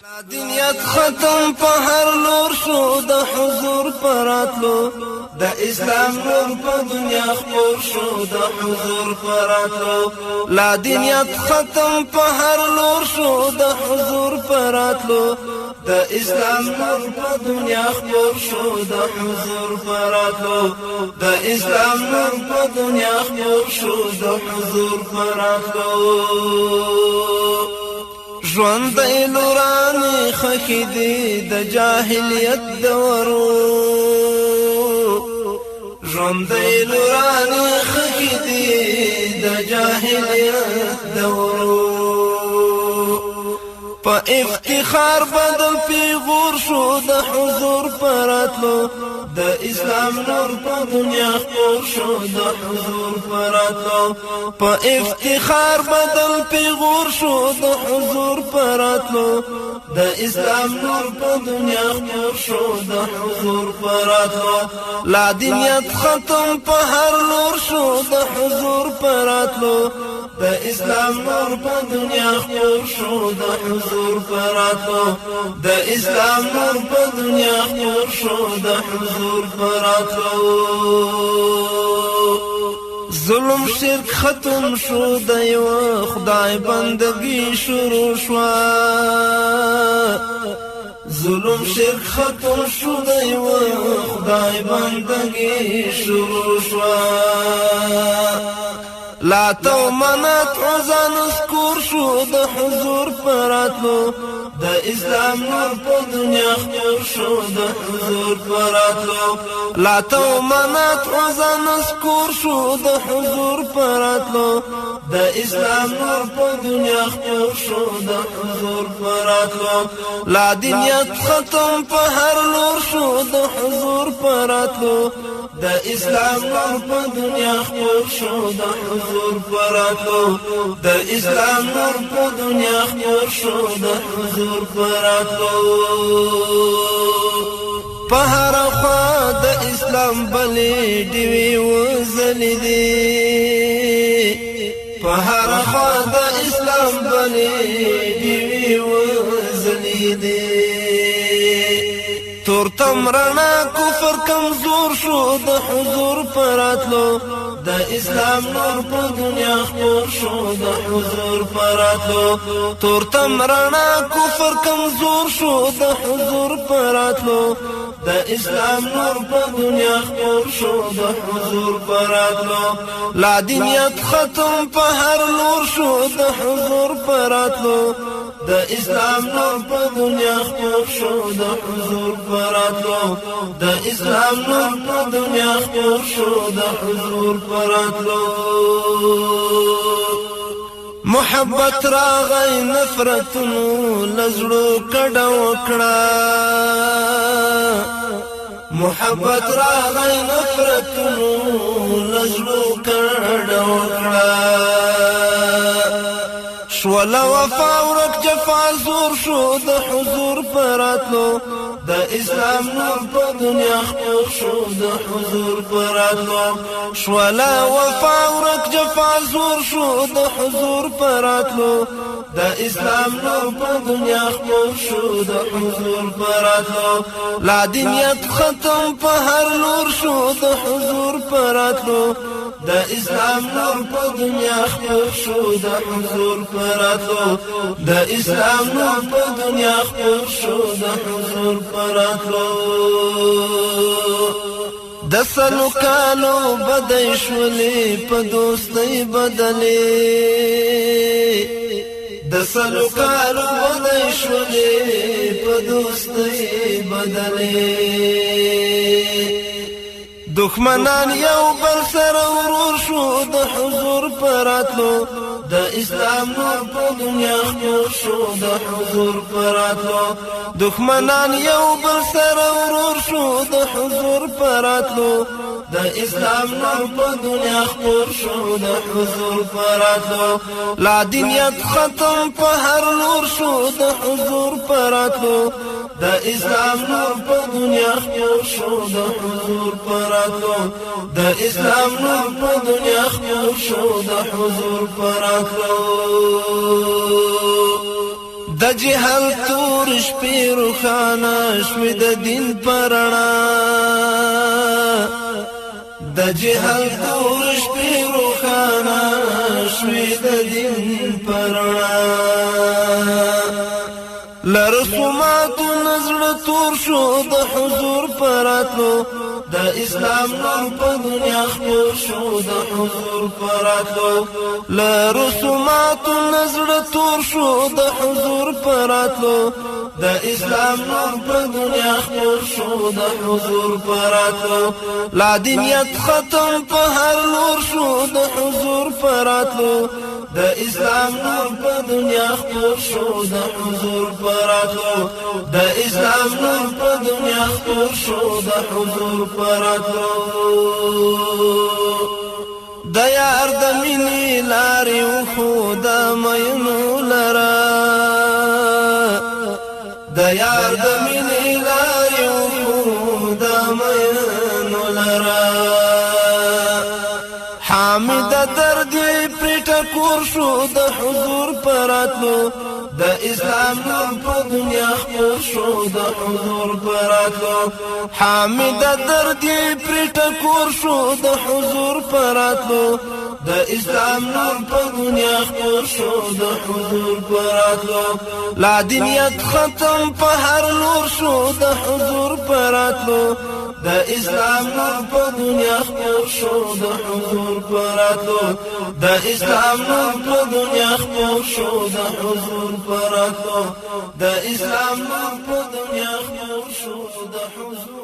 دنیات ختم په هر لور شو د حضور پراتلو د اسلام نور په دنیا خپور شو د حضور پراتلو لا دنیات ختم په هر لور شو د حضور پراتلو د اسلام نور په دنیا خپور شو د حضور پراتلو د اسلام نور په دنیا خپور شو د حضور پراتلو ژوند لورانی خکی دی د جاهلیت دورو ژوند لورانی خکی دی د جاهلیت دورو په افتخار بدل پیغور شو د حضور پراتلو د اسلام نور په دنیا خپور شو د حضور پراتلو په افتخار بدل پیغور شو د حضور پراتلو د اسلام نور په دنیا خپور شو د حضور پراتلو لا دنیات ختم په هر لور شو د حضور پراتلو د اسلام نور په دنیا خپور شو د حضور پراتلو د اسلام نور په دنیا خپور شو د حضور پراتلو ظلم شرک ختم شو د یو خدای بندگی شروع شو ظلم شرک ختم شو د یو خدای بندگی شروع شو لا تو منات عزان اسکور شو د حضور پراتلو د اسلام نور په دنیا خپور شو د حضور پراتلو لا تو منات عزان اسکور شو د حضور پراتلو د اسلام نور په دنیا خپور شو د حضور پراتلو لا دنیات ختم په هر لور شو د حضور پراتلو د اسلام نور په دنیا خپور شو د حضور پراتلو د اسلام نور په دنیا خپور شو د حضور پراتلو په هر خوا د اسلام بلې دیوي وزلې دي په هر خوا د اسلام بلې دیوي وزلې دي تور تمرنا کفر کمزور شو د حضور پراتلو د اسلام نور په دنیا خپور شو د حضور پراتلو تور تمرنا کفر کمزور شو د حضور پراتلو د اسلام نور په دنیا خپور شو د حضور پراتلو لا دنیات ختم په هر لور شو د حضور پراتلو د اسلام نور په دنیا خپور شو د حضور پراتلو د اسلام نور په دنیا خپور شو د حضور پراتلو محبت راغی نفرتونو لزړو کډه وکړه محبت راغی نفرتونو لزړو کډه وکړه شولا وفا ورک جفا زور شو د حضور پراتلو د اسلام نور په دنیا خپور شو د حضور پراتلو شولا وفا ورک جفا زور شو د حضور پراتلو د اسلام نور په دنیا خپور شو د حضور پراتلو لا دنیات ختم په هر لور شو د حضور پراتلو د اسلام نور په دنیا خپور شو د حضور پراتلو د اسلام نور په دنیا خپور شو د حضور پراتلو د سلو کالو بدای شولې په دوستۍ بدلې د سلو کالو بدای شولې په دوستۍ بدلې دښمنان یو بل سره ورور شو د حضور پراتلو د اسلام نور په دنیا خپور شو د حضور پراتلو دښمنان یو بل سره ورور شو د حضور پراتلو د اسلام نور په دنیا خپور شو د حضور پراتلو لا دنیات ختم په هر لور شو د حضور پراتلو د اسلام نور په دنیا خپور شو د حضور پراتلو د اسلام نور په دنیا خپور شو د حضور پراتلو د جهل تور شپې روښانه شوې د دین پرنا د جهل تور شپې روښانه شوې د دین پرنا لرسومات نظر تور شو د حضور پراتلو د اسلام نور په دنیا خپور شو د حضور پراتلو لرسومات نظر تور شو د حضور پراتلو د اسلام نور په دنیا خپور شو د حضور پراتلو لا دینیت ختم په هر لور شو د حضور پراتلو د اسلام نور په دنیا خپور شو د حضور پراتلو د اسلام نور په دنیا خپور شو د حضور پراتلو د یار د مینې لارې وښود مینو لره د یار د مینې لارې وښود مینو لره حامد درد پټکور شو د حضور پراتلو د اسلام نور په دنیا خپور شو د حضور پراتلو حامد درد پټکور شو د حضور پراتلو د اسلام نور په دنیا خپور شو د حضور پراتلو لا دینیت ختم په هر لور شو د حضور پراتلو د اسلام نور په دنیا خپور شو د حضور پراتلو د اسلام نور په دنیا خپور شو د حضور پراتلو د اسلام نور په دنیا خپور شو د حضور